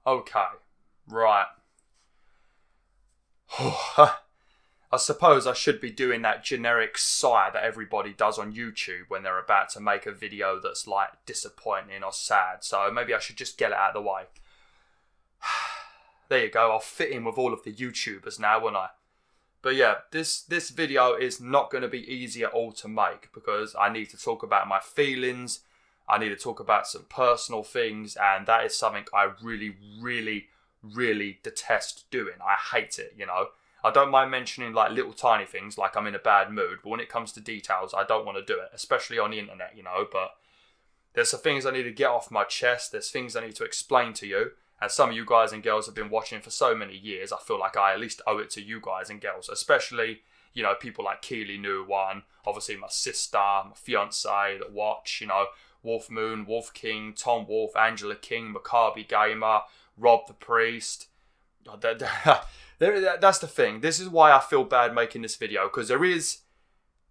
Okay. Right. I suppose I should be doing that generic sigh that everybody does on YouTube when they're about to make a video that's like disappointing or sad. So maybe I should just get it out of the way. There you go. I'll fit in with all of the YouTubers now, won't I? But yeah, this video is not going to be easy at all to make because I need to talk about my feelings. I need to talk about some personal things, and that is something I really, really, really detest doing. I hate it, you know. I don't mind mentioning like little tiny things like I'm in a bad mood, but when it comes to details, I don't want to do it, especially on the internet, you know. But there's some things I need to get off my chest. There's things I need to explain to you. And some of you guys and girls have been watching for so many years, I feel like I at least owe it to you guys and girls, especially, you know, people like Keely New One, obviously my sister, my fiance that watch, you know, Wolf Moon, Wolf King, Tom Wolf, Angela King, Maccabi Gamer, Rob the Priest. That's the thing. This is why I feel bad making this video, because there is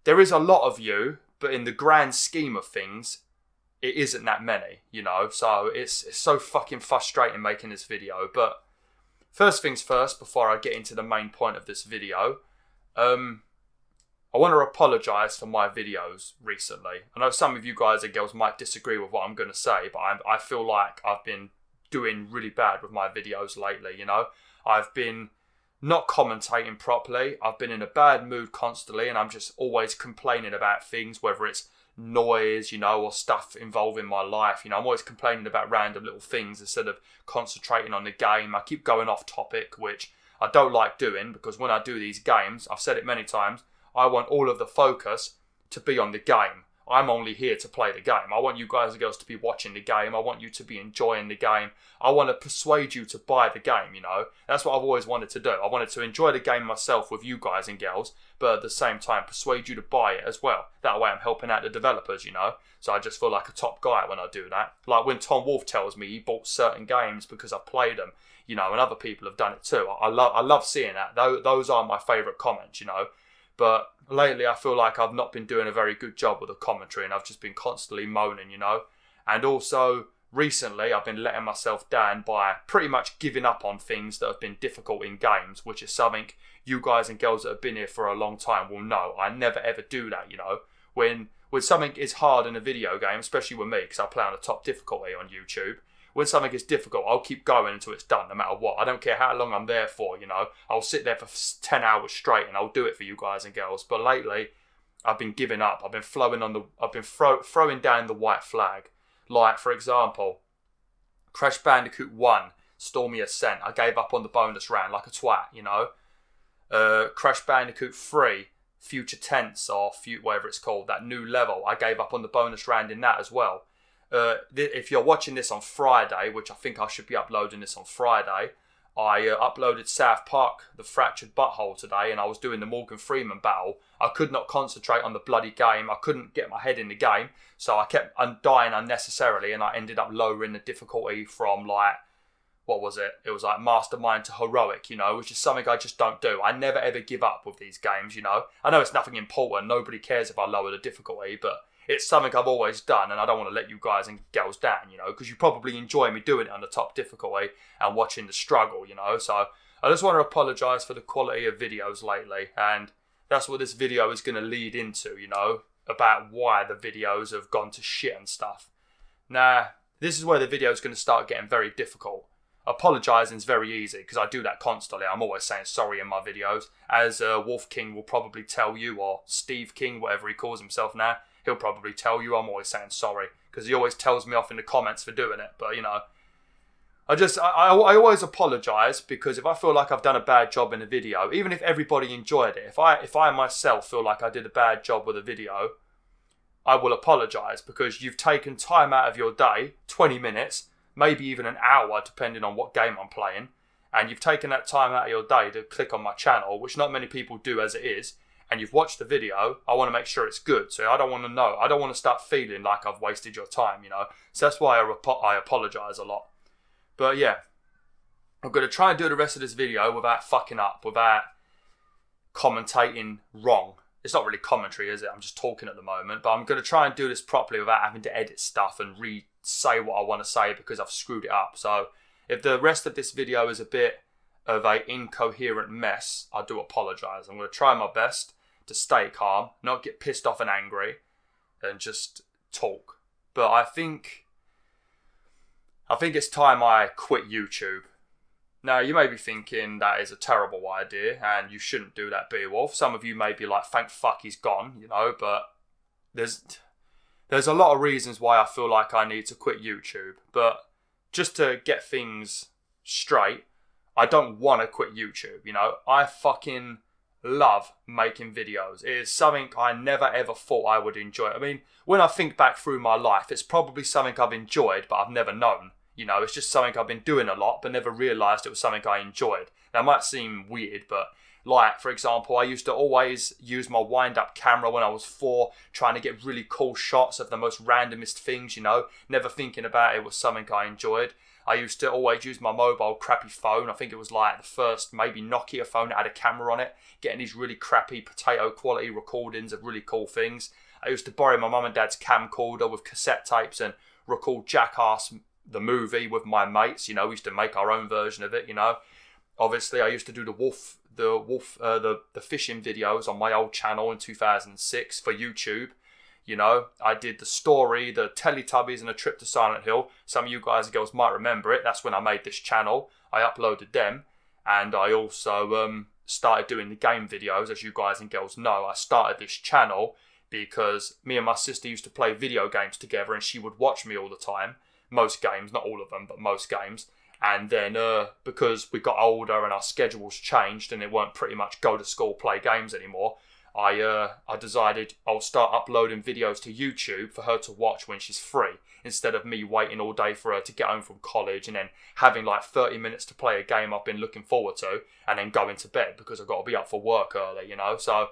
a lot of you, but in the grand scheme of things, it isn't that many, you know, so it's so fucking frustrating making this video. But first things first, before I get into the main point of this video, I want to apologise for my videos recently. I know some of you guys and girls might disagree with what I'm going to say, but I feel like I've been doing really bad with my videos lately, you know. I've been not commentating properly, I've been in a bad mood constantly, and I'm just always complaining about things, whether it's noise, you know, or stuff involving my life. You know, I'm always complaining about random little things instead of concentrating on the game. I keep going off topic, which I don't like doing, because when I do these games, I've said it many times, I want all of the focus to be on the game. I'm only here to play the game. I want you guys and girls to be watching the game. I want you to be enjoying the game. I want to persuade you to buy the game, you know. That's what I've always wanted to do. I wanted to enjoy the game myself with you guys and girls, but at the same time persuade you to buy it as well. That way I'm helping out the developers, you know. So I just feel like a top guy when I do that. Like when Tom Wolf tells me he bought certain games because I've played them, you know, and other people have done it too. I love seeing that. Those are my favourite comments, you know. But lately I feel like I've not been doing a very good job with the commentary, and I've just been constantly moaning, you know. And also recently I've been letting myself down by pretty much giving up on things that have been difficult in games, which is something you guys and girls that have been here for a long time will know. I never ever do that, you know. When something is hard in a video game, especially with me, because I play on a top difficulty on YouTube, when something is difficult, I'll keep going until it's done, no matter what. I don't care how long I'm there for, you know. I'll sit there for 10 hours straight and I'll do it for you guys and girls. But lately, I've been giving up. I've been throwing down the white flag. Like, for example, Crash Bandicoot 1, Stormy Ascent. I gave up on the bonus round like a twat, you know. Crash Bandicoot 3, Future Tense, or whatever it's called, that new level. I gave up on the bonus round in that as well. If you're watching this on Friday, which I think I should be uploading this on Friday, I uploaded South Park, The Fractured Butthole today, and I was doing the Morgan Freeman battle. I could not concentrate on the bloody game. I couldn't get my head in the game, so I kept dying unnecessarily, and I ended up lowering the difficulty from like, what was it? It was like Mastermind to Heroic, you know, which is something I just don't do. I never ever give up with these games, you know. I know it's nothing important. Nobody cares if I lower the difficulty, but it's something I've always done, and I don't want to let you guys and girls down, you know, because you probably enjoy me doing it on the top difficulty and watching the struggle, you know. So I just want to apologise for the quality of videos lately, and that's what this video is going to lead into, you know, about why the videos have gone to shit and stuff. Now, this is where the video is going to start getting very difficult. Apologising is very easy, because I do that constantly. I'm always saying sorry in my videos, as Wolf King will probably tell you, or Steve King, whatever he calls himself now. He'll probably tell you I'm always saying sorry, because he always tells me off in the comments for doing it. But, you know, I always apologise, because if I feel like I've done a bad job in a video, even if everybody enjoyed it, if I myself feel like I did a bad job with a video, I will apologise, because you've taken time out of your day, 20 minutes, maybe even an hour, depending on what game I'm playing, and you've taken that time out of your day to click on my channel, which not many people do as it is, and you've watched the video. I want to make sure it's good. So I don't want to know. I don't want to start feeling like I've wasted your time, you know. So that's why I apologise a lot. But yeah, I'm going to try and do the rest of this video without fucking up, without commentating wrong. It's not really commentary, is it? I'm just talking at the moment. But I'm going to try and do this properly without having to edit stuff and re-say what I want to say, because I've screwed it up. So If the rest of this video is a bit of a incoherent mess, I do apologise. I'm going to try my best to stay calm, not get pissed off and angry, and just talk. But I think it's time I quit YouTube. Now, you may be thinking that is a terrible idea and you shouldn't do that, BwolfTheWolf. Some of you may be like, thank fuck he's gone, you know, but there's a lot of reasons why I feel like I need to quit YouTube. But just to get things straight, I don't want to quit YouTube, you know. I fucking love making videos. It is something I never ever thought I would enjoy. I mean, when I think back through my life, it's probably something I've enjoyed, but I've never known. You know, it's just something I've been doing a lot, but never realised it was something I enjoyed. Now, it might seem weird, but like, for example, I used to always use my wind-up camera when I was 4, trying to get really cool shots of the most randomest things, you know, never thinking about it was something I enjoyed. I used to always use my mobile crappy phone. I think it was like the first maybe Nokia phone that had a camera on it, getting these really crappy potato quality recordings of really cool things. I used to borrow my mum and dad's camcorder with cassette tapes and record Jackass the movie with my mates. You know, we used to make our own version of it, you know. Obviously, I used to do the fishing videos on my old channel in 2006 for YouTube. You know, I did the story, the Teletubbies and a trip to Silent Hill. Some of you guys and girls might remember it. That's when I made this channel. I uploaded them. And I also started doing the game videos. As you guys and girls know, I started this channel because me and my sister used to play video games together and she would watch me all the time. Most games, not all of them, but most games. And then because we got older and our schedules changed and it weren't pretty much go to school, play games anymore, I decided I'll start uploading videos to YouTube for her to watch when she's free, instead of me waiting all day for her to get home from college and then having like 30 minutes to play a game I've been looking forward to and then going to bed because I've got to be up for work early, you know. So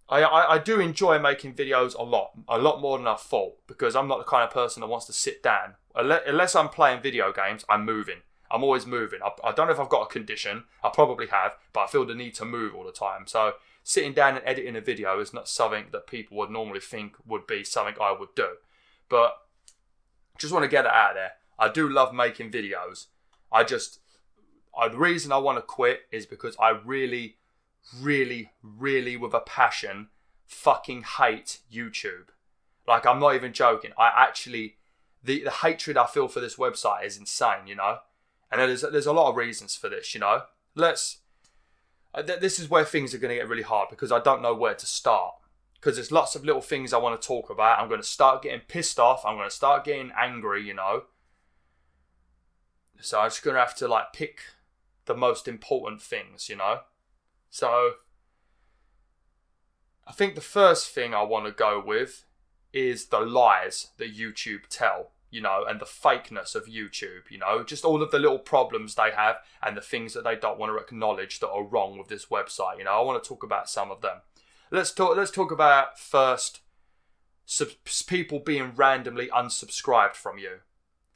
I do enjoy making videos a lot more than I thought, because I'm not the kind of person that wants to sit down. Unless I'm playing video games, I'm moving. I'm always moving. I don't know if I've got a condition. I probably have, but I feel the need to move all the time. So sitting down and editing a video is not something that people would normally think would be something I would do. But just want to get it out there. I do love making videos. The reason I want to quit is because I really with a passion fucking hate YouTube. Like, I'm not even joking. I actually, the hatred I feel for this website is insane, you know. And there's a lot of reasons for this, you know. This is where things are going to get really hard, because I don't know where to start. Because there's lots of little things I want to talk about. I'm going to start getting pissed off. I'm going to start getting angry, you know. So I'm just going to have to like pick the most important things, you know. So I think the first thing I want to go with is the lies that YouTube tell, you know, and the fakeness of YouTube, you know, just all of the little problems they have and the things that they don't want to acknowledge that are wrong with this website. You know, I want to talk about some of them. Let's talk about first people being randomly unsubscribed from you.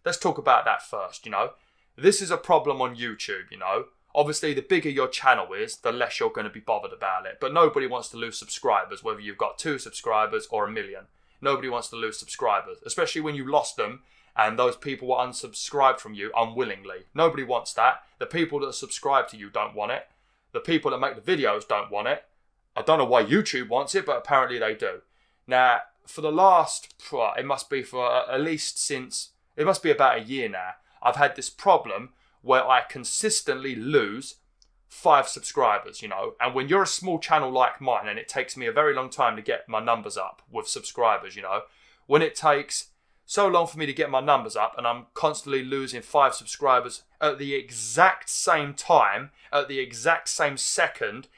Let's talk about that first, you know. This is a problem on YouTube, you know. Obviously, the bigger your channel is, the less you're going to be bothered about it. But nobody wants to lose subscribers, whether you've got 2 subscribers or 1 million. Nobody wants to lose subscribers, especially when you lost them and those people were unsubscribed from you unwillingly. Nobody wants that. The people that subscribe to you don't want it. The people that make the videos don't want it. I don't know why YouTube wants it, but apparently they do. Now, for the last, it must be about a year now, I've had this problem where I consistently lose 5 subscribers, you know. And when you're a small channel like mine, and it takes me a very long time to get my numbers up with subscribers, you know, when it takes so long for me to get my numbers up and I'm constantly losing 5 subscribers at the exact same time, at the exact same second,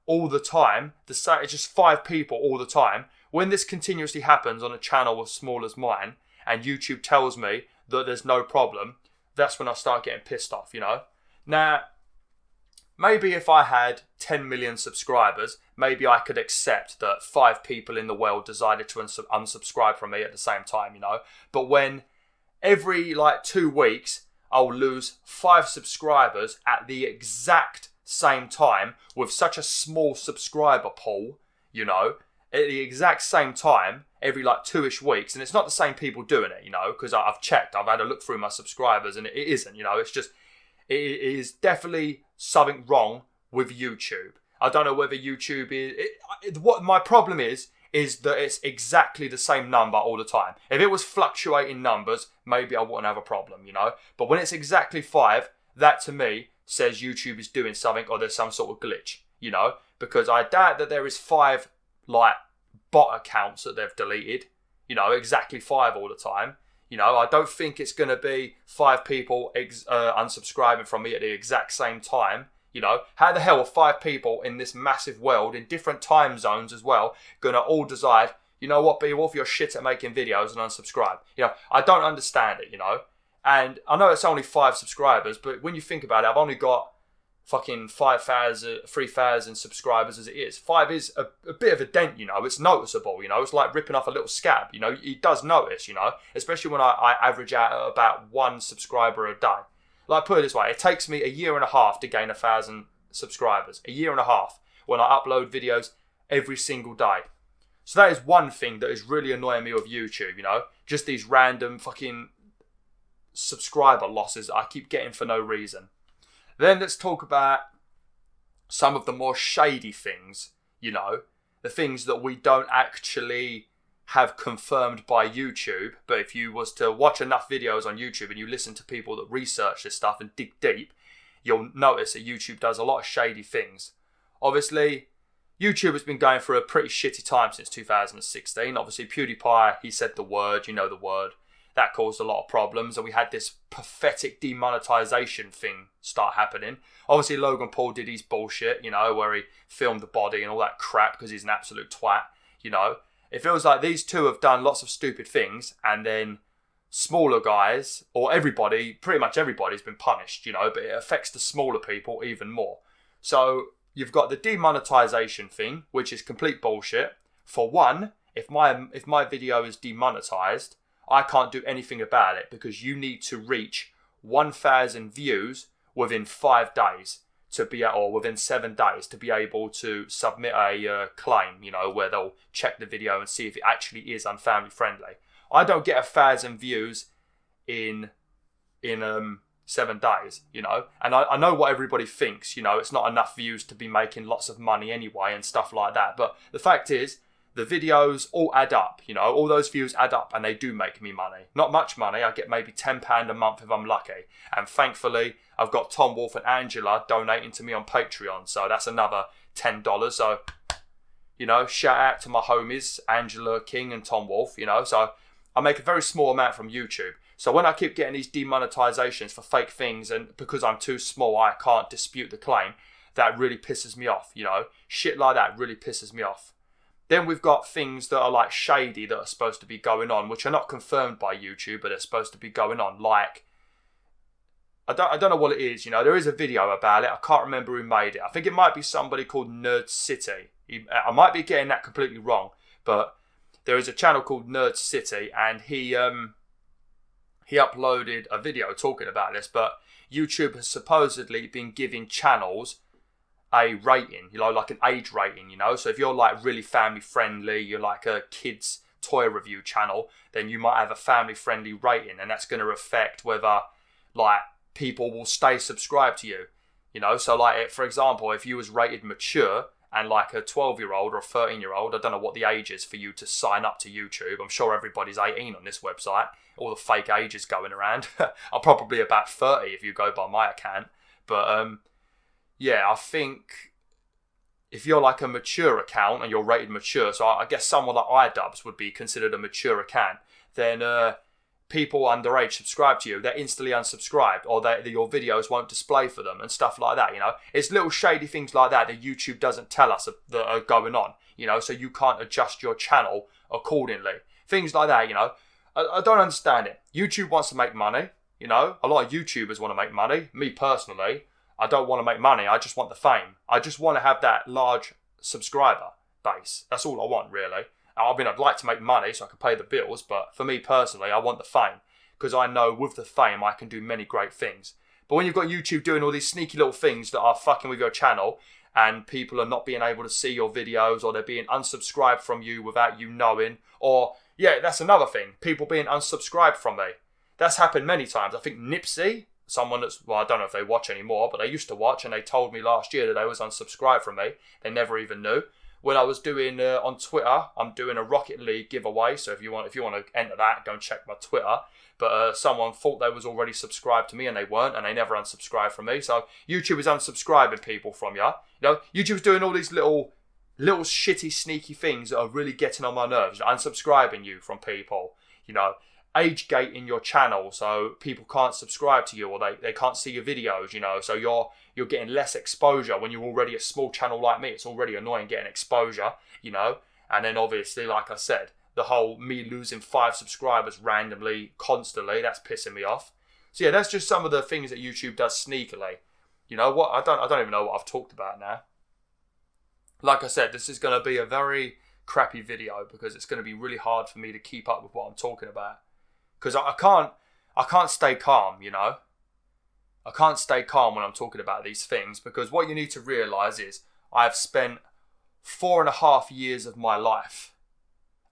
all the time, it's just 5 people all the time. When this continuously happens on a channel as small as mine, and YouTube tells me that there's no problem, that's when I start getting pissed off, you know. Now, maybe if I had 10 million subscribers, maybe I could accept that 5 people in the world decided to unsubscribe from me at the same time, you know. But when every like 2 weeks, I'll lose 5 subscribers at the exact same time with such a small subscriber pool, you know, at the exact same time, every like 2-ish weeks, and it's not the same people doing it, you know, because I've checked, I've had a look through my subscribers, and it isn't, you know, it's just It is definitely something wrong with YouTube. I don't know whether YouTube is... what my problem is that it's exactly the same number all the time. If it was fluctuating numbers, maybe I wouldn't have a problem, you know? But when it's exactly 5, that to me says YouTube is doing something or there's some sort of glitch, you know? Because I doubt that there is 5, like, bot accounts that they've deleted, you know, exactly 5 all the time. You know, I don't think it's going to be 5 people unsubscribing from me at the exact same time. You know, how the hell are 5 people in this massive world in different time zones as well going to all decide, you know what, BwolfTheWolf, you're shit at making videos and unsubscribe? You know, I don't understand it, you know. And I know it's only 5 subscribers, but when you think about it, I've only got fucking 3,000 subscribers as it is. 5 is a bit of a dent, you know. It's noticeable, you know. It's like ripping off a little scab, you know. It does notice, you know, especially when I average out at about 1 subscriber a day. Like, put it this way, it takes me a year and a half to gain 1,000 subscribers. A year and a half when I upload videos every single day. So that is one thing that is really annoying me with YouTube, you know. Just these random fucking subscriber losses I keep getting for no reason. Then let's talk about some of the more shady things, you know. The things that we don't actually have confirmed by YouTube, but if you was to watch enough videos on YouTube and you listen to people that research this stuff and dig deep, you'll notice that YouTube does a lot of shady things. Obviously, YouTube has been going through a pretty shitty time since 2016. Obviously, PewDiePie, he said the word, you know the word. That caused a lot of problems, and we had this pathetic demonetization thing start happening. Obviously, Logan Paul did his bullshit, you know, where he filmed the body and all that crap because he's an absolute twat, you know. It feels like these two have done lots of stupid things, and then smaller guys, or everybody, pretty much everybody's been punished, you know, but it affects the smaller people even more. So you've got the demonetization thing, which is complete bullshit. For one, if my video is demonetized, I can't do anything about it because you need to reach 1,000 views within 5 days to be, or within 7 days to be able to submit a claim, you know, where they'll check the video and see if it actually is unfamily friendly. I don't get 1,000 views in 7 days, you know, and I know what everybody thinks, you know, it's not enough views to be making lots of money anyway and stuff like that. But the fact is, the videos all add up, you know, all those views add up and they do make me money. Not much money, I get maybe £10 a month if I'm lucky. And thankfully, I've got Tom Wolf and Angela donating to me on Patreon, so that's another $10. So, you know, shout out to my homies, Angela King and Tom Wolf, you know. So I make a very small amount from YouTube. So when I keep getting these demonetizations for fake things and because I'm too small, I can't dispute the claim, that really pisses me off, you know. Shit like that really pisses me off. Then we've got things that are like shady that are supposed to be going on, which are not confirmed by YouTube, but they're supposed to be going on. Like, I don't know what it is, you know. There is a video about it. I can't remember who made it. I think it might be somebody called Nerd City. I might be getting that completely wrong, but there is a channel called Nerd City, and he uploaded a video talking about this. But YouTube has supposedly been giving channels a rating, you know, like an age rating, you know. So if you're like really family friendly, you're like a kids toy review channel, then you might have a family friendly rating, and that's going to affect whether like people will stay subscribed to you, you know. So like, for example, if you was rated mature and like a 12-year-old or a 13-year-old, I don't know what the age is for you to sign up to YouTube. I'm sure everybody's 18 on this website, all the fake ages going around. I'm probably about 30 if you go by my account, but yeah, I think if you're like a mature account and you're rated mature, so I guess someone like iDubbbz would be considered a mature account, then people underage subscribe to you, they're instantly unsubscribed, or your videos won't display for them and stuff like that, you know. It's little shady things like that YouTube doesn't tell us that are going on, you know, so you can't adjust your channel accordingly. Things like that, you know. I don't understand it. YouTube wants to make money, you know. A lot of YouTubers want to make money. Me personally, I don't want to make money. I just want the fame. I just want to have that large subscriber base. That's all I want, really. I mean, I'd like to make money so I can pay the bills, but for me personally, I want the fame because I know with the fame, I can do many great things. But when you've got YouTube doing all these sneaky little things that are fucking with your channel and people are not being able to see your videos, or they're being unsubscribed from you without you knowing, or, yeah, that's another thing, people being unsubscribed from me. That's happened many times. I think Nipsey someone that's, well, I don't know if they watch anymore, but they used to watch, and they told me last year that they was unsubscribed from me. They never even knew. When I was doing on Twitter, I'm doing a Rocket League giveaway. So if you want to enter that, go and check my Twitter. But someone thought they was already subscribed to me, and they weren't, and they never unsubscribed from me. So YouTube is unsubscribing people from you. You know, YouTube's doing all these little shitty, sneaky things that are really getting on my nerves. Unsubscribing you from people. You know, age gating your channel so people can't subscribe to you, or they can't see your videos. You know, so you're getting less exposure when you're already a small channel like me. It's already annoying getting exposure, you know. And then obviously, like I said, the whole me losing 5 subscribers randomly, constantly, that's pissing me off. So yeah, that's just some of the things that YouTube does sneakily. You know what? I don't even know what I've talked about now. Like I said, this is going to be a very crappy video because it's going to be really hard for me to keep up with what I'm talking about. Because I can't stay calm, you know. I can't stay calm when I'm talking about these things, because what you need to realise is I've spent 4.5 years of my life,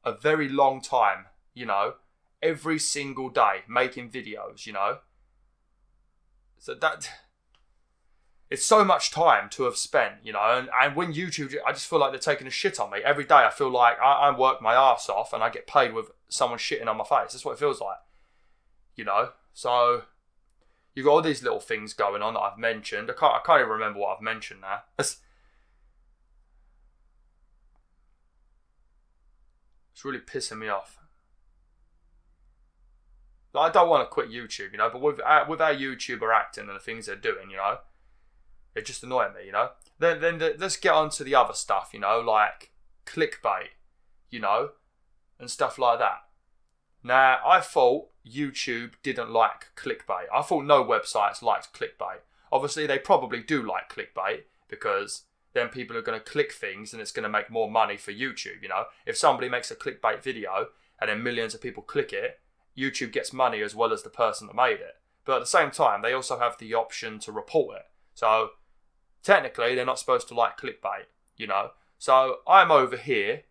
a very long time, you know, every single day making videos, you know. So that, it's so much time to have spent, you know, and when YouTube, I just feel like they're taking a shit on me. Every day I feel like I work my arse off and I get paid with someone shitting on my face. That's what it feels like, you know. So you've got all these little things going on that I've mentioned. I can't even remember what I've mentioned now. It's really pissing me off. Like, I don't want to quit YouTube, you know, but with how YouTube are acting and the things they're doing, you know, it just annoying me, you know. Then let's get on to the other stuff, you know, like clickbait, you know, and stuff like that. Now, I thought YouTube didn't like clickbait. I thought no websites liked clickbait. Obviously, they probably do like clickbait, because then people are going to click things and it's going to make more money for YouTube, you know. If somebody makes a clickbait video and then millions of people click it, YouTube gets money as well as the person that made it. But at the same time, they also have the option to report it. So technically, they're not supposed to like clickbait, you know. So I'm over here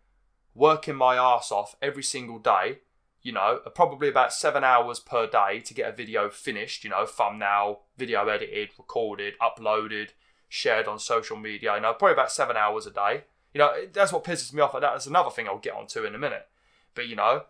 working my arse off every single day, you know, probably about 7 hours per day to get a video finished, you know, thumbnail, video edited, recorded, uploaded, shared on social media, you know, probably about 7 hours a day. You know, that's what pisses me off. That's another thing I'll get onto in a minute. But, you know,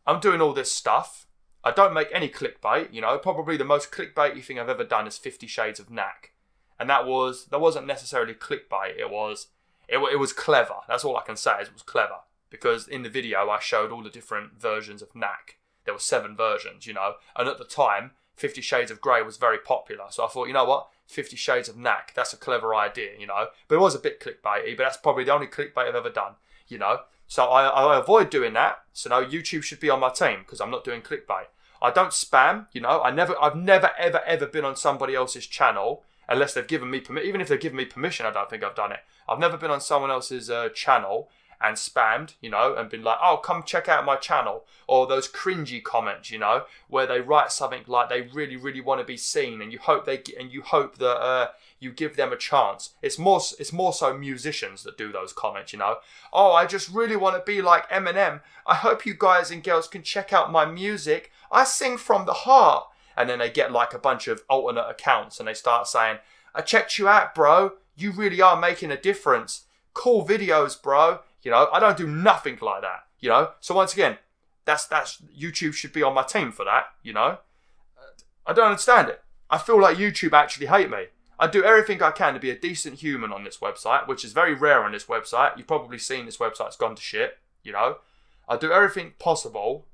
I'm doing all this stuff. I don't make any clickbait, you know. Probably the most clickbaity thing I've ever done is 50 Shades of Knack. And that wasn't necessarily clickbait. It was clever. That's all I can say, is it was clever. Because in the video, I showed all the different versions of Knack. There were 7 versions, you know. And at the time, 50 Shades of Grey was very popular. So I thought, you know what? 50 Shades of Knack. That's a clever idea, you know. But it was a bit clickbaity, but that's probably the only clickbait I've ever done, you know. So I avoid doing that. So now YouTube should be on my team, because I'm not doing clickbait. I don't spam, you know. I've never, ever been on somebody else's channel unless they've given me permission. Even if they've given me permission, I don't think I've done it. I've never been on someone else's channel and spammed, you know, and been like, oh, come check out my channel. Or those cringy comments, you know, where they write something like they really, really want to be seen, and you hope that you give them a chance. It's more so musicians that do those comments, you know. Oh, I just really want to be like Eminem. I hope you guys and girls can check out my music. I sing from the heart. And then they get like a bunch of alternate accounts and they start saying, I checked you out, bro. You really are making a difference. Cool videos, bro. You know, I don't do nothing like that, you know. So once again, that's YouTube should be on my team for that, you know. I don't understand it. I feel like YouTube actually hate me. I do everything I can to be a decent human on this website, which is very rare on this website. You've probably seen this website's gone to shit, you know. I do everything possible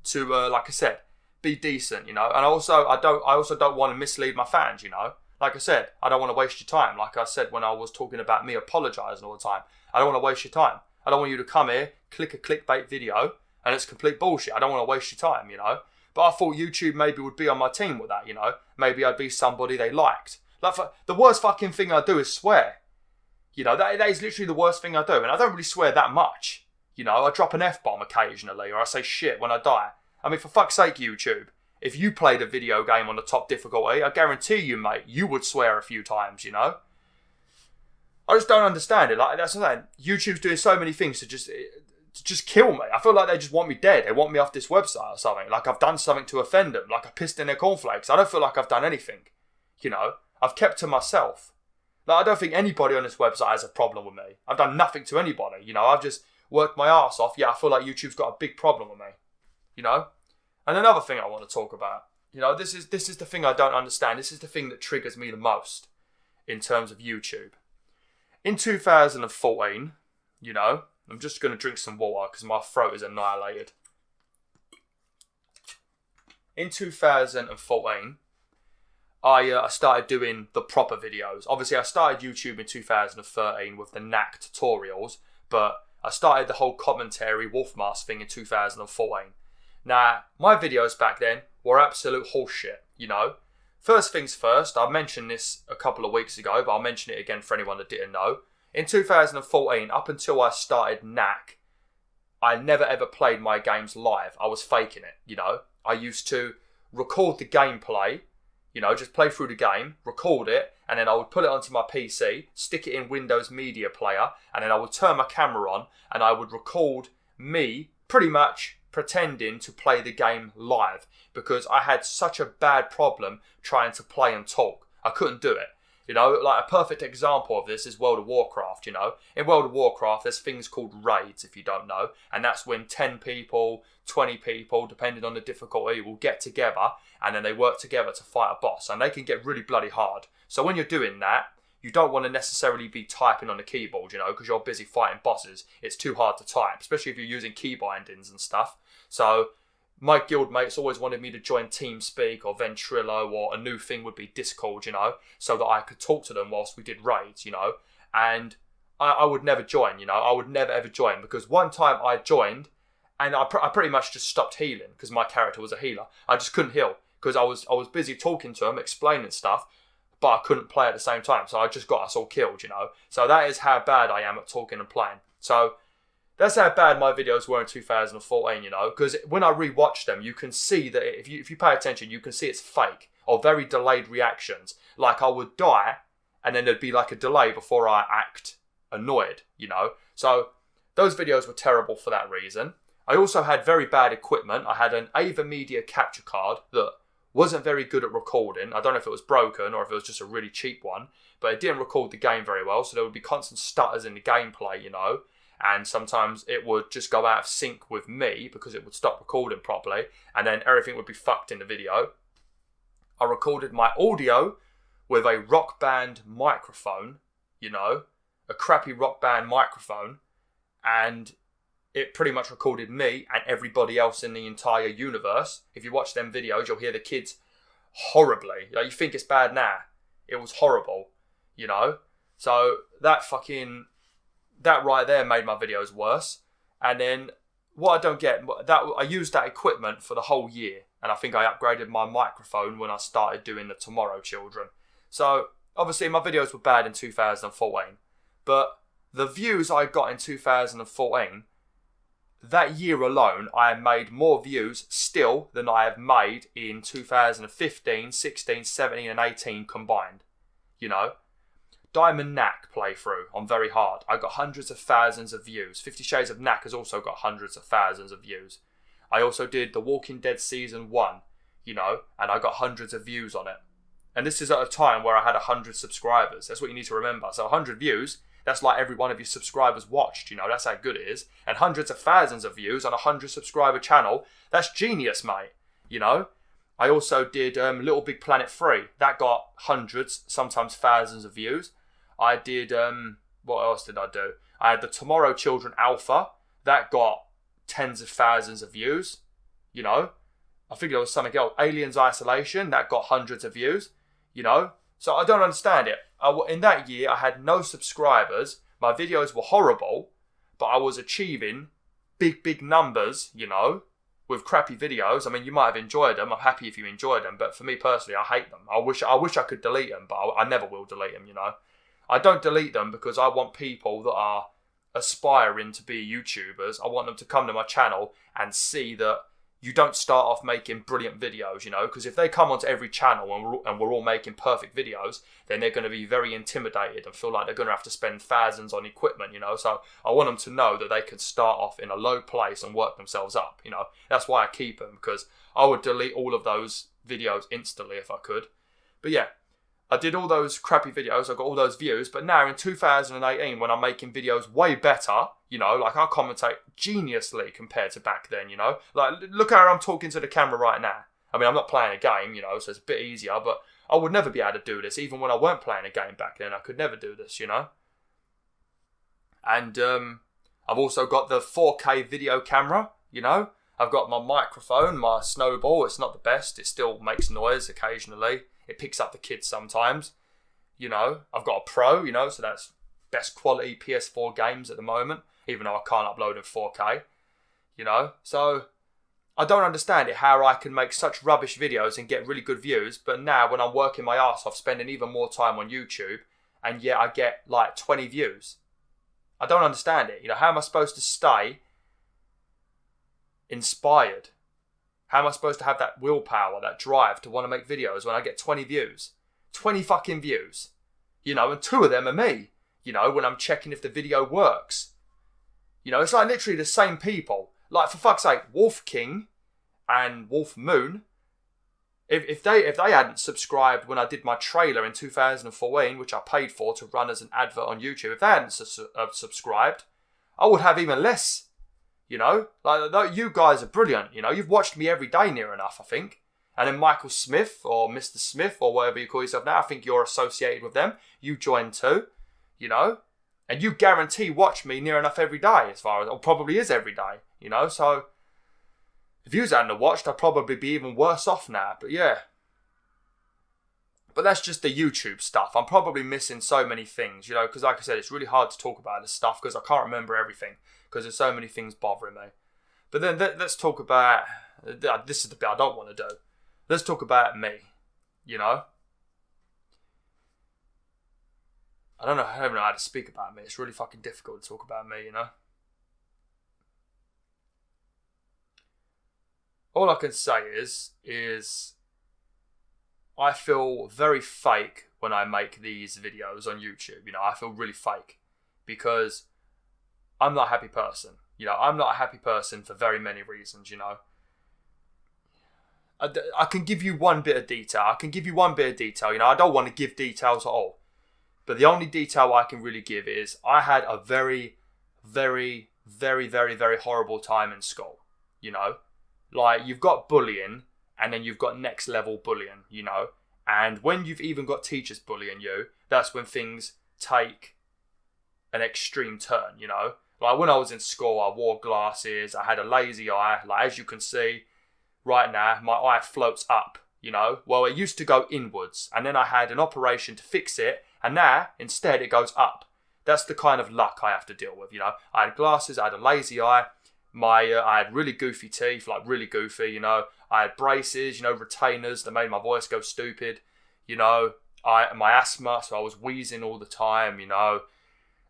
to, like I said, be decent, you know. And I also don't want to mislead my fans, you know. Like I said, I don't want to waste your time. Like I said when I was talking about me apologising all the time, I don't want to waste your time. I don't want you to come here, click a clickbait video, and it's complete bullshit. I don't want to waste your time, you know. But I thought YouTube maybe would be on my team with that, you know. Maybe I'd be somebody they liked. Like, the worst fucking thing I do is swear. You know, that is literally the worst thing I do. And I don't really swear that much. You know, I drop an F-bomb occasionally, or I say shit when I die. I mean, for fuck's sake, YouTube. If you played a video game on the top difficulty, I guarantee you, mate, you would swear a few times, you know? I just don't understand it. Like, that's what I'm saying. YouTube's doing so many things to just kill me. I feel like they just want me dead. They want me off this website or something. Like I've done something to offend them. Like I pissed in their cornflakes. I don't feel like I've done anything. You know, I've kept to myself. Like I don't think anybody on this website has a problem with me. I've done nothing to anybody. You know, I've just worked my arse off. Yeah, I feel like YouTube's got a big problem with me. You know? And another thing I want to talk about. You know, this is the thing I don't understand. This is the thing that triggers me the most in terms of YouTube. In 2014, you know, I'm just going to drink some water because my throat is annihilated. In 2014, I started doing the proper videos. Obviously, I started YouTube in 2013 with the knack tutorials, but I started the whole commentary Wolf Mask thing in 2014. Now, my videos back then were absolute horseshit, you know. First things first, I mentioned this a couple of weeks ago, but I'll mention it again for anyone that didn't know. In 2014, up until I started Knack, I never ever played my games live. I was faking it, you know. I used to record the gameplay, you know, just play through the game, record it, and then I would put it onto my PC, stick it in Windows Media Player, and then I would turn my camera on, and I would record me pretty much pretending to play the game live, because I had such a bad problem trying to play and talk. I couldn't do it. You know, like a perfect example of this is World of Warcraft, you know. In World of Warcraft, there's things called raids, if you don't know. And that's when 10 people, 20 people, depending on the difficulty, will get together and then they work together to fight a boss. And they can get really bloody hard. So when you're doing that, you don't want to necessarily be typing on the keyboard, you know, because you're busy fighting bosses. It's too hard to type, especially if you're using key bindings and stuff. So my guild mates always wanted me to join TeamSpeak or Ventrilo, or a new thing would be Discord, you know, so that I could talk to them whilst we did raids, you know. And I would never join, you know. I would never ever join, because one time I joined and I pretty much just stopped healing because my character was a healer. I just couldn't heal because I was busy talking to them, explaining stuff, but I couldn't play at the same time. So I just got us all killed, you know. So that is how bad I am at talking and playing. So that's how bad my videos were in 2014, you know, because when I rewatch them, you can see that if you pay attention, you can see it's fake or very delayed reactions. Like I would die and then there'd be like a delay before I act annoyed, you know. So those videos were terrible for that reason. I also had very bad equipment. I had an Ava Media capture card that wasn't very good at recording. I don't know if it was broken or if it was just a really cheap one, but it didn't record the game very well. So there would be constant stutters in the gameplay, you know. And sometimes it would just go out of sync with me because it would stop recording properly, and then everything would be fucked in the video. I recorded my audio with a Rock Band microphone, you know, a crappy Rock Band microphone, and it pretty much recorded me and everybody else in the entire universe. If you watch them videos, you'll hear the kids horribly. Like, you think it's bad now. It was horrible, you know. So that right there made my videos worse. And then what I don't get, that I used that equipment for the whole year, and I think I upgraded my microphone when I started doing the Tomorrow Children. So obviously my videos were bad in 2014, but the views I got in 2014, that year alone, I have made more views still than I have made in 2015, 16, 17 and 18 combined, you know. Diamond Knack playthrough on Very Hard, I got hundreds of thousands of views. 50 Shades of Knack has also got hundreds of thousands of views. I also did The Walking Dead Season 1, you know, and I got hundreds of views on it. And this is at a time where I had 100 subscribers. That's what you need to remember. So 100 views, that's like every one of your subscribers watched, you know, that's how good it is. And hundreds of thousands of views on a 100 subscriber channel, that's genius, mate, you know. I also did Little Big Planet 3. That got hundreds, sometimes thousands of views. I did, what else did I do? I had the Tomorrow Children Alpha. That got tens of thousands of views, you know. I think there was something else. Aliens Isolation, that got hundreds of views, you know. So I don't understand it. In that year, I had no subscribers. My videos were horrible, but I was achieving big numbers, you know, with crappy videos. I mean, you might have enjoyed them. I'm happy if you enjoyed them, but for me personally, I hate them. I wish I could delete them, but I never will delete them, you know. I don't delete them because I want people that are aspiring to be YouTubers. I want them to come to my channel and see that you don't start off making brilliant videos, you know, because if they come onto every channel and we're all making perfect videos, then they're going to be very intimidated and feel like they're going to have to spend thousands on equipment, you know. So I want them to know that they can start off in a low place and work themselves up, you know. That's why I keep them, because I would delete all of those videos instantly if I could. But yeah, I did all those crappy videos, I got all those views, but now in 2018, when I'm making videos way better, you know, like I commentate geniusly compared to back then, you know. Like, look how I'm talking to the camera right now. I mean, I'm not playing a game, you know, so it's a bit easier, but I would never be able to do this. Even when I weren't playing a game back then, I could never do this, you know. And I've also got the 4K video camera, you know. I've got my microphone, my Snowball. It's not the best. It still makes noise occasionally. It picks up the kids sometimes, you know. I've got a Pro, you know, so that's best quality PS4 games at the moment, even though I can't upload in 4K, you know. So I don't understand it, how I can make such rubbish videos and get really good views, but now when I'm working my ass off, spending even more time on YouTube, and yet I get like 20 views. I don't understand it. You know, how am I supposed to stay inspired? How am I supposed to have that willpower, that drive to want to make videos when I get 20 views? 20 fucking views. You know, and 2 of them are me. You know, when I'm checking if the video works. You know, it's like literally the same people. Like, for fuck's sake, Wolf King and Wolf Moon, if they hadn't subscribed when I did my trailer in 2014, which I paid for to run as an advert on YouTube, if they hadn't subscribed, I would have even less. You know, like, you guys are brilliant. You know, you've watched me every day near enough, I think. And then Michael Smith or Mr. Smith or whatever you call yourself now, I think you're associated with them. You joined too, you know, and you guarantee watch me near enough every day, as far as, or probably is every day, you know. So if you hadn't watched, I'd probably be even worse off now. But yeah. But that's just the YouTube stuff. I'm probably missing so many things, you know, because like I said, it's really hard to talk about this stuff because I can't remember everything because there's so many things bothering me. But then let's talk about, this is the bit I don't want to do. Let's talk about me, you know. I don't even know how to speak about me. It's really fucking difficult to talk about me, you know. All I can say is I feel very fake when I make these videos on YouTube. You know, I feel really fake because I'm not a happy person. You know, I'm not a happy person for very many reasons, you know. I can give you one bit of detail. You know, I don't want to give details at all. But the only detail I can really give is I had a very, very, very, very, very horrible time in school, you know. Like, you've got bullying and then you've got next level bullying, you know. And when you've even got teachers bullying you, that's when things take an extreme turn, you know. Like, when I was in school, I wore glasses, I had a lazy eye. Like, as you can see right now, my eye floats up, you know. Well, it used to go inwards, and then I had an operation to fix it, and now, instead, it goes up. That's the kind of luck I have to deal with, you know. I had glasses, I had a lazy eye, I had really goofy teeth, like really goofy, you know. I had braces, you know, retainers that made my voice go stupid, you know. My asthma, so I was wheezing all the time, you know.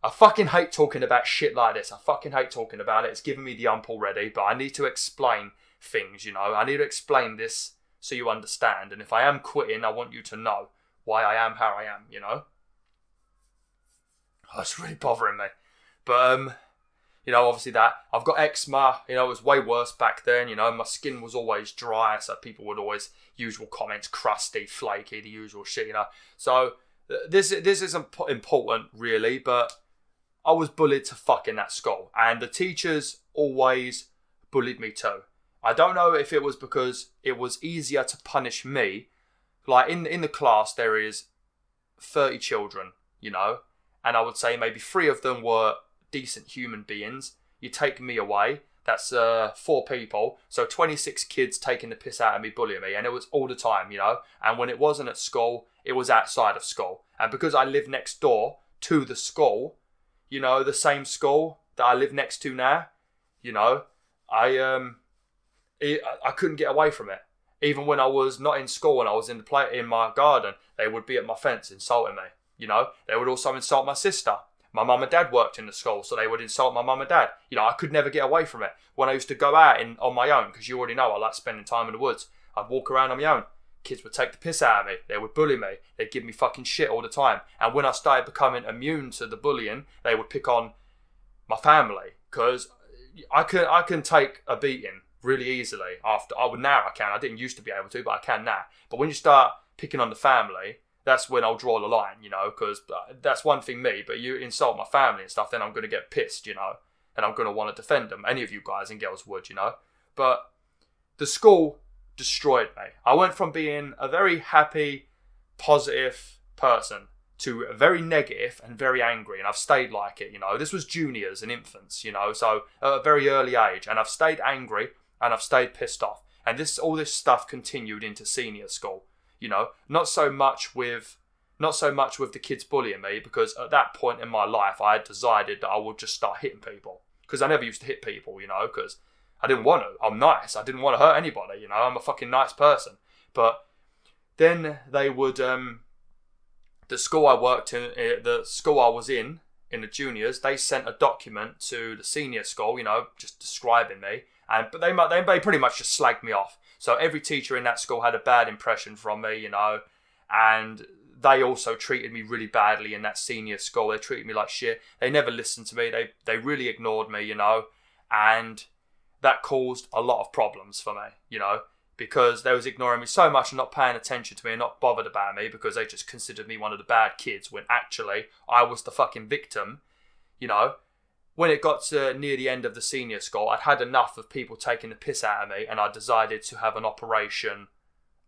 I fucking hate talking about shit like this. I fucking hate talking about it. It's giving me the ump already, but I need to explain things, you know. I need to explain this so you understand. And if I am quitting, I want you to know why I am how I am, you know. Oh, it's really bothering me. But, you know, obviously that. I've got eczema, you know, it was way worse back then, you know. My skin was always dry, so people would always, usual comments, crusty, flaky, the usual shit, you know. So, this isn't important, really, but I was bullied to fuck in that school. And the teachers always bullied me too. I don't know if it was because it was easier to punish me. Like, in the class, there is 30 children, you know. And I would say maybe 3 of them were decent human beings. You take me away, that's 4 people. So 26 kids taking the piss out of me, bullying me. And it was all the time, you know. And when it wasn't at school, it was outside of school. And because I live next door to the school, you know, the same school that I live next to now, you know, I couldn't get away from it. Even when I was not in school and I was in my garden, they would be at my fence insulting me. You know, they would also insult my sister. My mum and dad worked in the school, so they would insult my mum and dad. You know, I could never get away from it. When I used to go out on my own, because you already know I like spending time in the woods, I'd walk around on my own. Kids would take the piss out of me. They would bully me. They'd give me fucking shit all the time. And when I started becoming immune to the bullying, they would pick on my family, because I can take a beating really easily. Now I can. I didn't used to be able to, but I can now. But when you start picking on the family, that's when I'll draw the line, you know, because that's one thing me, but you insult my family and stuff, then I'm going to get pissed, you know, and I'm going to want to defend them. Any of you guys and girls would, you know. But the school destroyed me. I went from being a very happy, positive person to very negative and very angry, and I've stayed like it, you know. This was juniors and infants, you know, so at a very early age, and I've stayed angry and I've stayed pissed off, and all this stuff continued into senior school, you know. Not so much with the kids bullying me, because at that point in my life I had decided that I would just start hitting people, because I never used to hit people, you know, because I didn't want to. I'm nice. I didn't want to hurt anybody, you know. I'm a fucking nice person. But then they would, the school I worked in, the school I was in the juniors, they sent a document to the senior school, you know, just describing me. But they pretty much just slagged me off. So every teacher in that school had a bad impression from me, you know. And they also treated me really badly in that senior school. They treated me like shit. They never listened to me. They really ignored me, you know. And that caused a lot of problems for me, you know, because they was ignoring me so much and not paying attention to me and not bothered about me, because they just considered me one of the bad kids, when actually I was the fucking victim, you know. When it got to near the end of the senior school, I'd had enough of people taking the piss out of me, and I decided to have an operation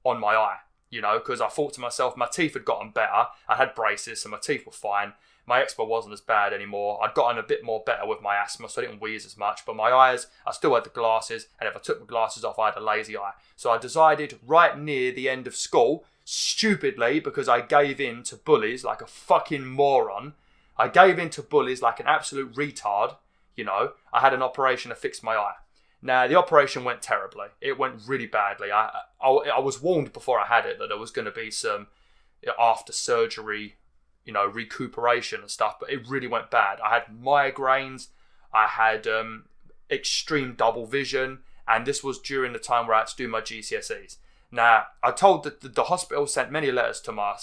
on my eye, you know, because I thought to myself, my teeth had gotten better. I had braces, so my teeth were fine. My eczema wasn't as bad anymore. I'd gotten a bit more better with my asthma, so I didn't wheeze as much. But my eyes, I still had the glasses, and if I took my glasses off, I had a lazy eye. So I decided right near the end of school, stupidly, because I gave in to bullies like a fucking moron. I gave in to bullies like an absolute retard, you know. I had an operation to fix my eye. Now, the operation went terribly. It went really badly. I was warned before I had it that there was going to be some after surgery, you know, recuperation and stuff, but it really went bad. I had migraines, I had extreme double vision, and this was during the time where I had to do my GCSEs. Now, I told that the hospital sent many letters to my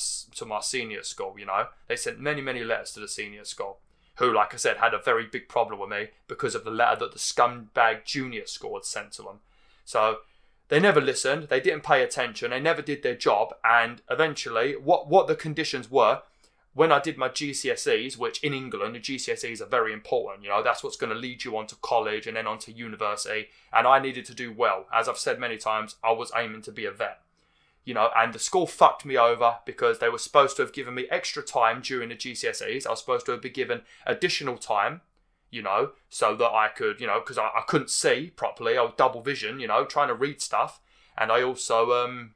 senior school, you know. They sent many, many letters to the senior school, who, like I said, had a very big problem with me because of the letter that the scumbag junior school had sent to them. So they never listened, they didn't pay attention, they never did their job, and eventually, what the conditions were, when I did my GCSEs, which in England, the GCSEs are very important, you know, that's what's going to lead you on to college and then on to university, and I needed to do well. As I've said many times, I was aiming to be a vet, you know, and the school fucked me over because they were supposed to have given me extra time during the GCSEs. I was supposed to have been given additional time, you know, so that I could, you know, because I couldn't see properly. I was double vision, you know, trying to read stuff, and I also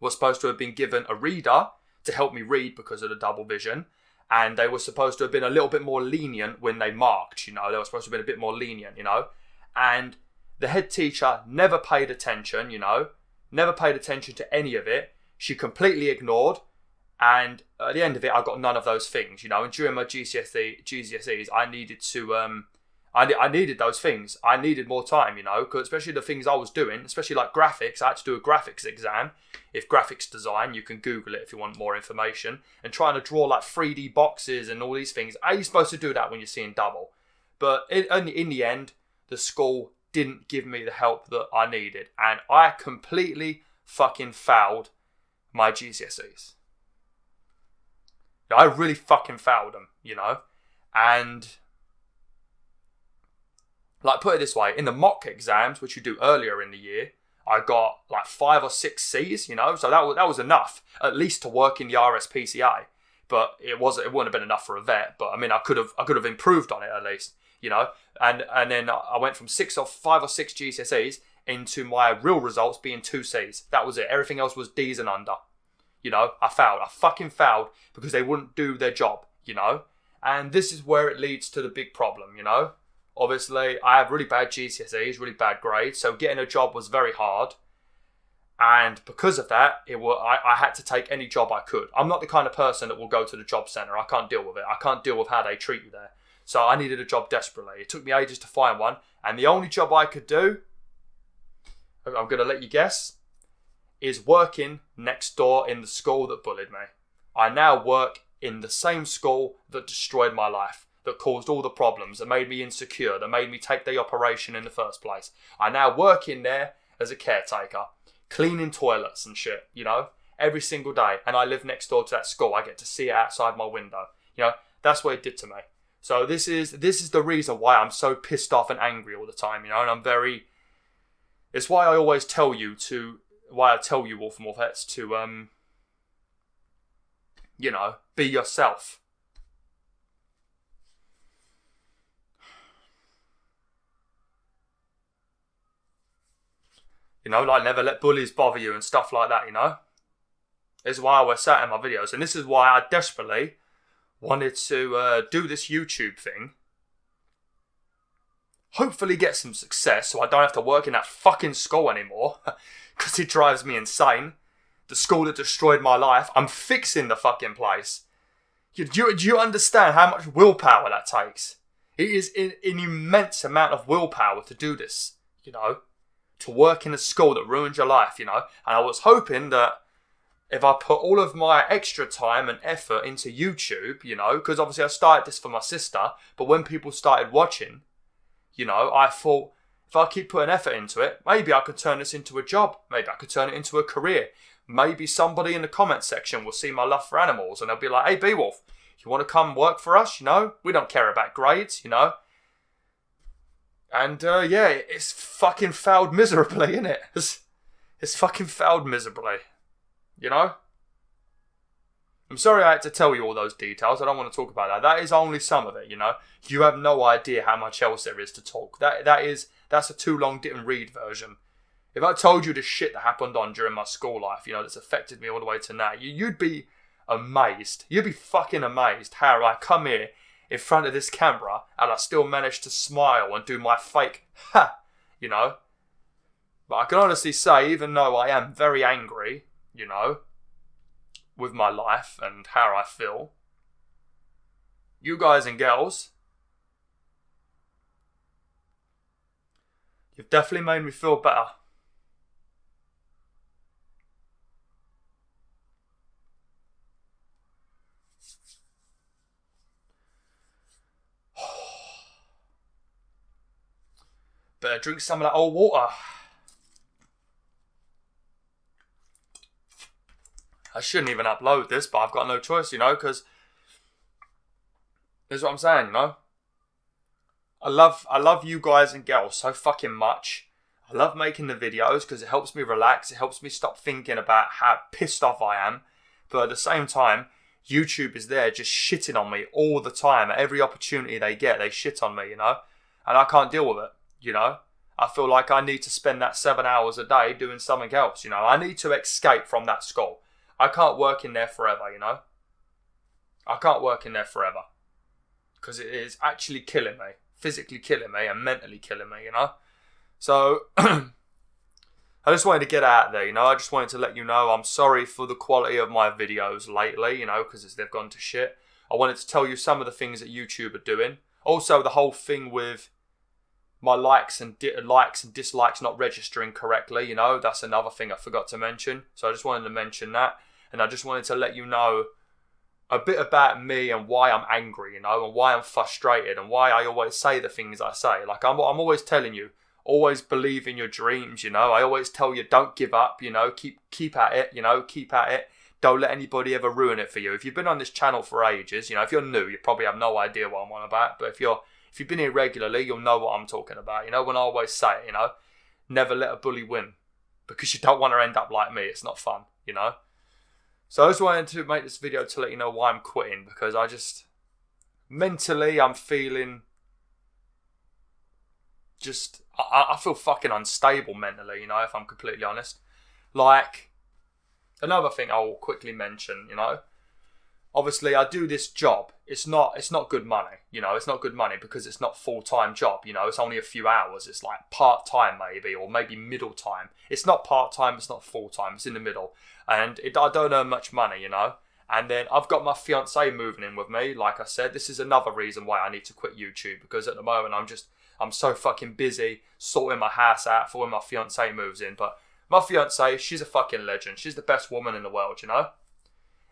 was supposed to have been given a reader to help me read because of the double vision, and they were supposed to have been a little bit more lenient when they marked, you know, they were supposed to have been a bit more lenient, you know, and the head teacher never paid attention, you know, never paid attention to any of it. She completely ignored, and at the end of it, I got none of those things, you know, and during my GCSEs, I needed to, I needed those things. I needed more time, you know, because especially the things I was doing, especially like graphics, I had to do a graphics exam. If graphics design, you can Google it if you want more information. And trying to draw like 3D boxes and all these things. Are you supposed to do that when you're seeing double? But in the end, the school didn't give me the help that I needed. And I completely fucking failed my GCSEs. I really fucking failed them, you know. And like, put it this way, in the mock exams, which you do earlier in the year, I got like 5 or 6 C's, you know, so that was enough, at least to work in the RSPCA. But it wouldn't have been enough for a vet. But I mean, I could have improved on it at least, you know. And then I went from 5 or 6 GCSEs into my real results being 2 C's. That was it. Everything else was D's and under. You know, I failed. I fucking failed because they wouldn't do their job, you know. And this is where it leads to the big problem, you know. Obviously, I have really bad GCSEs, really bad grades, so getting a job was very hard. And because of that, I had to take any job I could. I'm not the kind of person that will go to the job centre. I can't deal with it. I can't deal with how they treat you there. So I needed a job desperately. It took me ages to find one. And the only job I could do, I'm going to let you guess, is working next door in the school that bullied me. I now work in the same school that destroyed my life, that caused all the problems, that made me insecure, that made me take the operation in the first place. I now work in there as a caretaker, cleaning toilets and shit, you know, every single day. And I live next door to that school. I get to see it outside my window. You know, that's what it did to me. So this is the reason why I'm so pissed off and angry all the time, you know, and it's why I always tell you Wolf and Wolfettes to, you know, be yourself. You know, like never let bullies bother you and stuff like that, you know. This is why I always say it in my videos. And this is why I desperately wanted to do this YouTube thing. Hopefully get some success so I don't have to work in that fucking school anymore. Because it drives me insane. The school that destroyed my life. I'm fixing the fucking place. Do you understand how much willpower that takes? It is an immense amount of willpower to do this, you know. To work in a school that ruined your life, you know. And I was hoping that if I put all of my extra time and effort into YouTube, you know, because obviously I started this for my sister, but when people started watching, you know, I thought if I keep putting effort into it, maybe I could turn this into a job. Maybe I could turn it into a career. Maybe somebody in the comment section will see my love for animals and they'll be like, hey, BwolfTheWolf, you want to come work for us? You know, we don't care about grades, you know. And yeah, it's fucking failed miserably, isn't it? It's fucking failed miserably. You know? I'm sorry I had to tell you all those details. I don't want to talk about that. That is only some of it, you know? You have no idea how much else there is to talk. That's a too long didn't read version. If I told you the shit that happened during my school life, you know, that's affected me all the way to now, you'd be amazed. You'd be fucking amazed how I come here in front of this camera and I still manage to smile and do my fake ha, you know? But I can honestly say, even though I am very angry, you know, with my life and how I feel, you guys and girls, you've definitely made me feel better. Better drink some of that old water. I shouldn't even upload this, but I've got no choice, you know, because this is what I'm saying, you know. I love you guys and girls so fucking much. I love making the videos because it helps me relax. It helps me stop thinking about how pissed off I am. But at the same time, YouTube is there just shitting on me all the time. At every opportunity they get, they shit on me, you know. And I can't deal with it. You know, I feel like I need to spend that 7 hours a day doing something else, you know. I need to escape from that school. I can't work in there forever, you know. I can't work in there forever. Because it is actually killing me. Physically killing me and mentally killing me, you know. So, I just wanted to get out there, you know. I just wanted to let you know I'm sorry for the quality of my videos lately, you know, because they've gone to shit. I wanted to tell you some of the things that YouTube are doing. Also, the whole thing with my likes and dislikes not registering correctly, you know, that's another thing I forgot to mention. So I just wanted to mention that. And I just wanted to let you know a bit about me and why I'm angry, you know, and why I'm frustrated and why I always say the things I say. Like, I'm always telling you, always believe in your dreams, you know. I always tell you, don't give up, you know, keep at it, you know, keep at it. Don't let anybody ever ruin it for you. If you've been on this channel for ages, you know, if you're new, you probably have no idea what I'm on about. But if you've been here regularly, you'll know what I'm talking about. You know, when I always say it, you know, never let a bully win. Because you don't want to end up like me. It's not fun, you know. So I just wanted to make this video to let you know why I'm quitting. Because I just, mentally, I'm feeling just, I feel fucking unstable mentally, you know, if I'm completely honest. Like, another thing I'll quickly mention, you know. obviously I do this job. It's not good money, you know. It's not good money because it's not full-time job, you know. It's only a few hours. It's like part-time maybe, or maybe middle time. It's not part-time. It's not full-time. It's in the middle, and I don't earn much money, you know. And then I've got my fiance moving in with me. Like I said, this is another reason why I need to quit YouTube, because at the moment I'm so fucking busy sorting my house out for when my fiance moves in. But my fiance, she's a fucking legend. She's the best woman in the world, you know.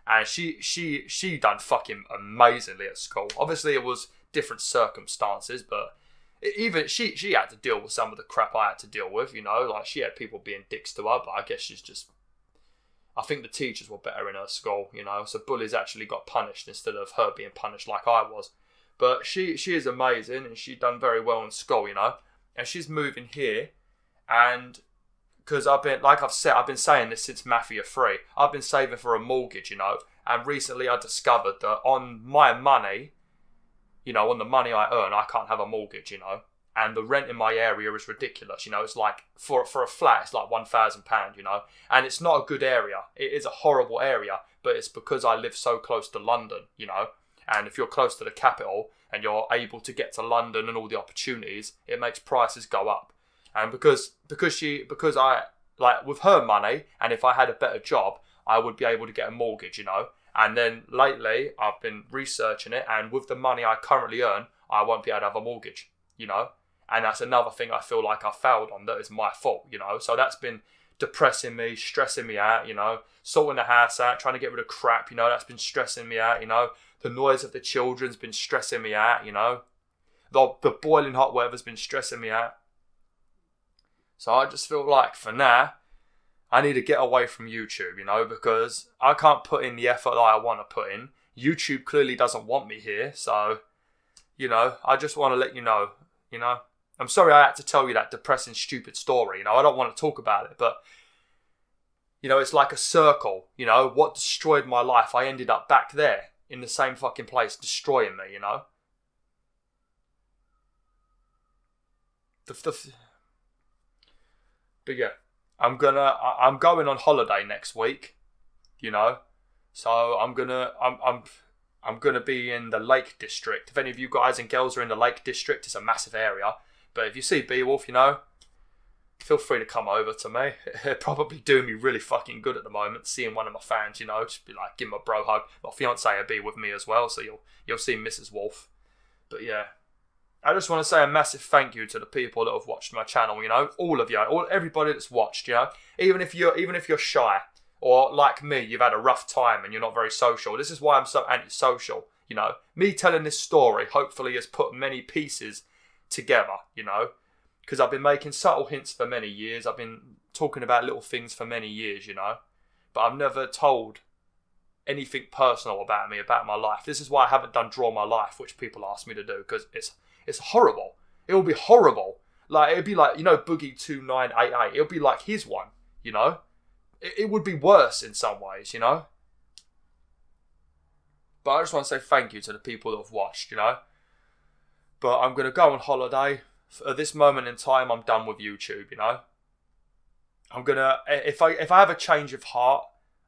And she done fucking amazingly at school. Obviously, it was different circumstances, but even she had to deal with some of the crap I had to deal with, you know. Like, she had people being dicks to her, but I guess I think the teachers were better in her school, you know. So bullies actually got punished instead of her being punished like I was. But she is amazing, and she done very well in school, you know. And she's moving here, and because I've been saying this since Mafia 3. I've been saving for a mortgage, you know. And recently I discovered that on my money, you know, on the money I earn, I can't have a mortgage, you know. And the rent in my area is ridiculous, you know. It's like, for a flat, it's like £1,000, you know. And it's not a good area. It is a horrible area, but it's because I live so close to London, you know. And if you're close to the capital and you're able to get to London and all the opportunities, it makes prices go up. And because I, like, with her money, and if I had a better job, I would be able to get a mortgage, you know. And then lately, I've been researching it, and with the money I currently earn, I won't be able to have a mortgage, you know. And that's another thing I feel like I failed on, that is my fault, you know. So that's been depressing me, stressing me out, you know. Sorting the house out, trying to get rid of crap, you know, that's been stressing me out, you know. The noise of the children's been stressing me out, you know. The boiling hot weather's been stressing me out. So I just feel like, for now, I need to get away from YouTube, you know, because I can't put in the effort that I want to put in. YouTube clearly doesn't want me here, so, you know, I just want to let you know, you know. I'm sorry I had to tell you that depressing, stupid story, you know. I don't want to talk about it, but, you know, it's like a circle, you know. What destroyed my life, I ended up back there in the same fucking place, destroying me, you know. But yeah, I'm going on holiday next week, you know. So I'm gonna be in the Lake District. If any of you guys and girls are in the Lake District, it's a massive area. But if you see BwolfTheWolf, you know, feel free to come over to me. It'd probably do me really fucking good at the moment, seeing one of my fans, you know, just be like, give him a bro hug. My fiance will be with me as well, so you'll see Mrs. Wolf. But yeah, I just want to say a massive thank you to the people that have watched my channel, you know, all of you, everybody that's watched, you know, even if you're shy, or like me, you've had a rough time and you're not very social. This is why I'm so antisocial, you know. Me telling this story hopefully has put many pieces together, you know, because I've been making subtle hints for many years. I've been talking about little things for many years, you know, but I've never told anything personal about me, about my life. This is why I haven't done Draw My Life, which people ask me to do, because it's horrible. It will be horrible. Like, it'd be like, you know, Boogie 2988. It'll be like his one, you know. It would be worse in some ways, you know. But I just want to say thank you to the people that have watched, you know. But I'm going to go on holiday. At this moment in time, I'm done with YouTube, you know. I'm going to, if I have a change of heart,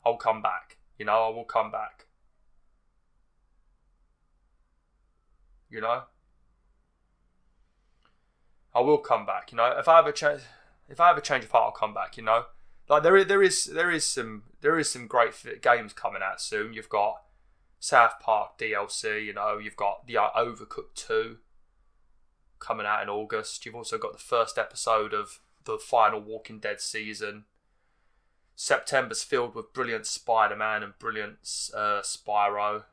I'll come back. You know, I will come back. You know. I will come back, you know. If I have a change of heart, I'll come back, you know. Like, there is some great games coming out soon. You've got South Park DLC, you know. You've got the Overcooked 2 coming out in August. You've also got the first episode of the final Walking Dead season. September's filled with brilliant Spider-Man and brilliant Spyro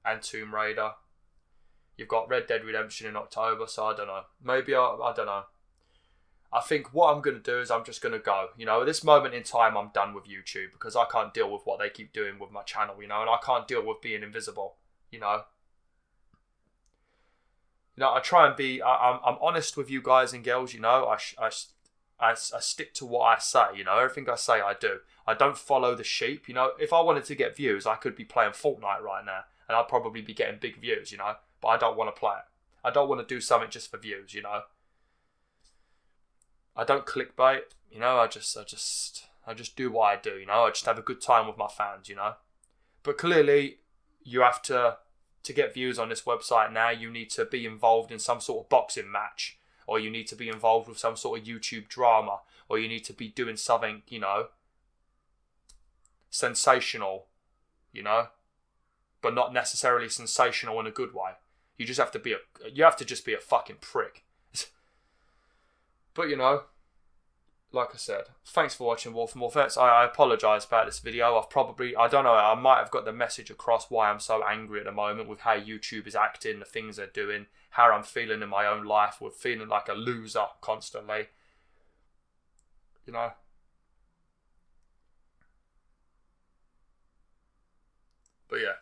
and Tomb Raider. You've got Red Dead Redemption in October, so I don't know. Maybe I don't know. I think what I'm going to do is I'm just going to go. You know, at this moment in time, I'm done with YouTube because I can't deal with what they keep doing with my channel, you know, and I can't deal with being invisible, you know. You know, I try and be, I'm honest with you guys and girls, you know. I stick to what I say, you know. Everything I say, I do. I don't follow the sheep, you know. If I wanted to get views, I could be playing Fortnite right now, and I'd probably be getting big views, you know. But I don't want to play it. I don't want to do something just for views, you know. I don't clickbait, you know. I just do what I do, you know. I just have a good time with my fans, you know. But clearly, you have to get views on this website now, you need to be involved in some sort of boxing match, or you need to be involved with some sort of YouTube drama, or you need to be doing something, you know, sensational, you know, but not necessarily sensational in a good way. You just have to just be a fucking prick. But, you know, like I said, thanks for watching BwolfTheWolf. I apologise about this video. I don't know, I might have got the message across why I'm so angry at the moment with how YouTube is acting, the things they're doing, how I'm feeling in my own life, with feeling like a loser constantly. You know. But yeah.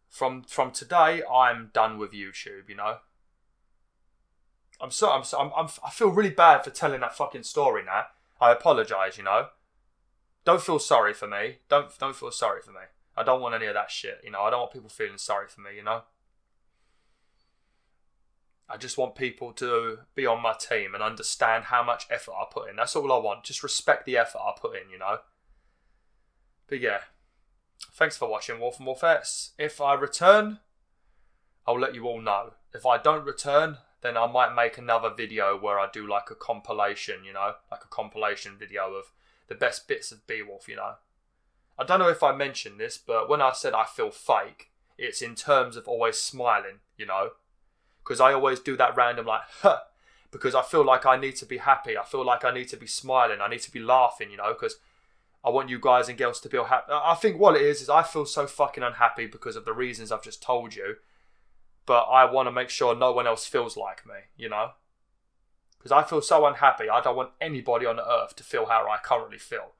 From today, I'm done with YouTube, you know. I feel really bad for telling that fucking story now. I apologise, you know. Don't feel sorry for me. Don't feel sorry for me. I don't want any of that shit, you know. I don't want people feeling sorry for me, you know. I just want people to be on my team and understand how much effort I put in. That's all I want. Just respect the effort I put in, you know. But yeah. Thanks for watching BwolfTheWolf. If I return, I'll let you all know. If I don't return, then I might make another video where I do like a compilation, you know, like a compilation video of the best bits of BWolf, you know. I don't know if I mentioned this, but when I said I feel fake, it's in terms of always smiling, you know, because I always do that random like, huh, because I feel like I need to be happy. I feel like I need to be smiling. I need to be laughing, you know, because I want you guys and girls to feel happy. I think what it is I feel so fucking unhappy because of the reasons I've just told you. But I want to make sure no one else feels like me, you know? Because I feel so unhappy. I don't want anybody on the earth to feel how I currently feel.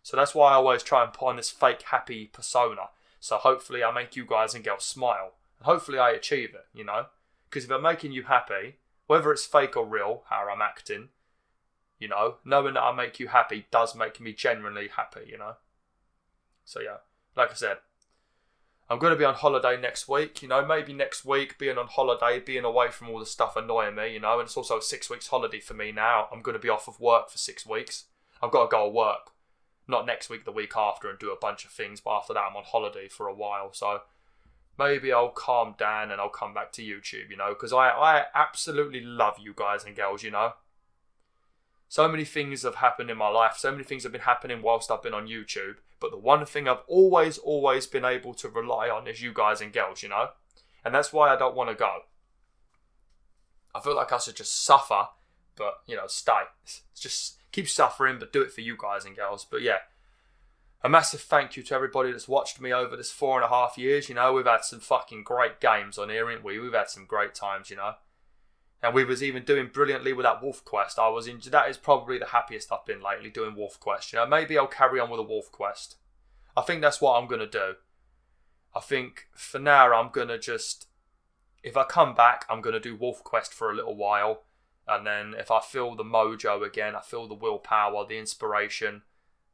So that's why I always try and put on this fake happy persona. So hopefully I make you guys and girls smile. And hopefully I achieve it, you know? Because if I'm making you happy, whether it's fake or real, how I'm acting, you know, knowing that I make you happy does make me genuinely happy, you know? So yeah, like I said, I'm going to be on holiday next week, you know, maybe next week, being on holiday, being away from all the stuff annoying me, you know, and it's also a 6 weeks holiday for me now. I'm going to be off of work for 6 weeks. I've got to go to work, not next week, the week after, and do a bunch of things, but after that I'm on holiday for a while, so maybe I'll calm down and I'll come back to YouTube, you know, because I absolutely love you guys and girls, you know. So many things have happened in my life. So many things have been happening whilst I've been on YouTube. But the one thing I've always been able to rely on is you guys and girls, you know? And that's why I don't want to go. I feel like I should just suffer, but, you know, stay. Just keep suffering, but do it for you guys and girls. But yeah, a massive thank you to everybody that's watched me over this 4.5 years. You know, we've had some fucking great games on here, ain't we? We've had some great times, you know? And we was even doing brilliantly with that Wolf Quest. That is probably the happiest I've been lately, doing Wolf Quest. You know, maybe I'll carry on with a Wolf Quest. I think that's what I'm going to do. I think for now I'm going to just, if I come back, I'm going to do Wolf Quest for a little while. And then if I feel the mojo again, I feel the willpower, the inspiration,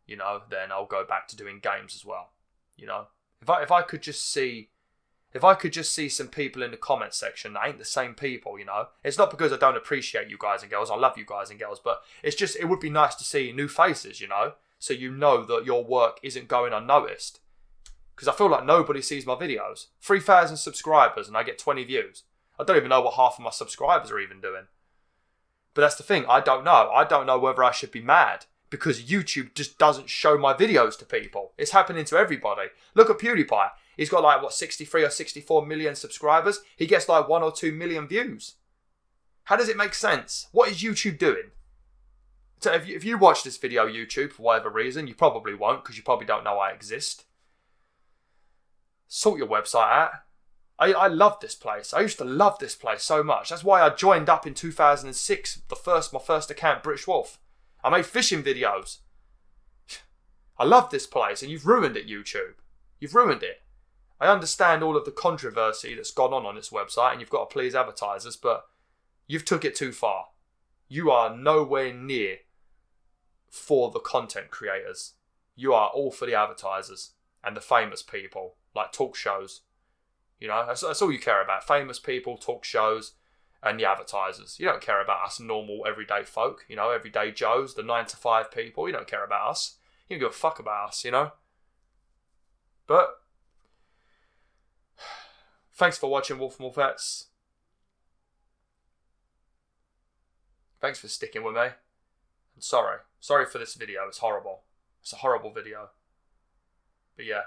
you know, then I'll go back to doing games as well. You know, if I could just see some people in the comment section that ain't the same people, you know. It's not because I don't appreciate you guys and girls. I love you guys and girls. But it's just, it would be nice to see new faces, you know. So you know that your work isn't going unnoticed. Because I feel like nobody sees my videos. 3,000 subscribers and I get 20 views. I don't even know what half of my subscribers are even doing. But that's the thing. I don't know. I don't know whether I should be mad. Because YouTube just doesn't show my videos to people. It's happening to everybody. Look at PewDiePie. He's got like, what, 63 or 64 million subscribers? He gets like 1 or 2 million views. How does it make sense? What is YouTube doing? So if you watch this video, YouTube, for whatever reason, you probably won't because you probably don't know I exist. Sort your website out. I love this place. I used to love this place so much. That's why I joined up in 2006, my first account, British Wolf. I made fishing videos. I love this place and you've ruined it, YouTube. You've ruined it. I understand all of the controversy that's gone on this website and you've got to please advertisers, but you've took it too far. You are nowhere near for the content creators. You are all for the advertisers and the famous people, like talk shows. You know, that's all you care about. Famous people, talk shows, and the advertisers. You don't care about us normal, everyday folk, you know, everyday Joes, the 9 to 5 people. You don't care about us. You don't give a fuck about us, you know. But Thanks for watching, Wolf and Wolfettes. Thanks for sticking with me. And sorry for this video. It's horrible. It's a horrible video. But yeah,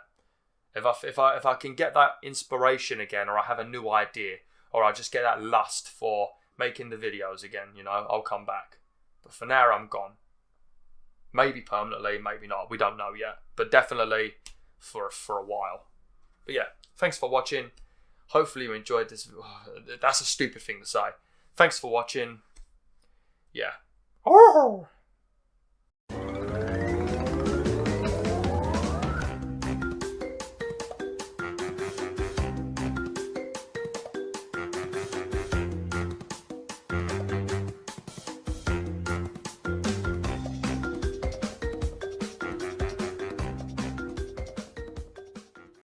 if I can get that inspiration again, or I have a new idea, or I just get that lust for making the videos again, you know, I'll come back. But for now, I'm gone. Maybe permanently, maybe not. We don't know yet. But definitely for a while. But yeah, thanks for watching. Hopefully you enjoyed this. That's a stupid thing to say. Thanks for watching. Yeah. Oh.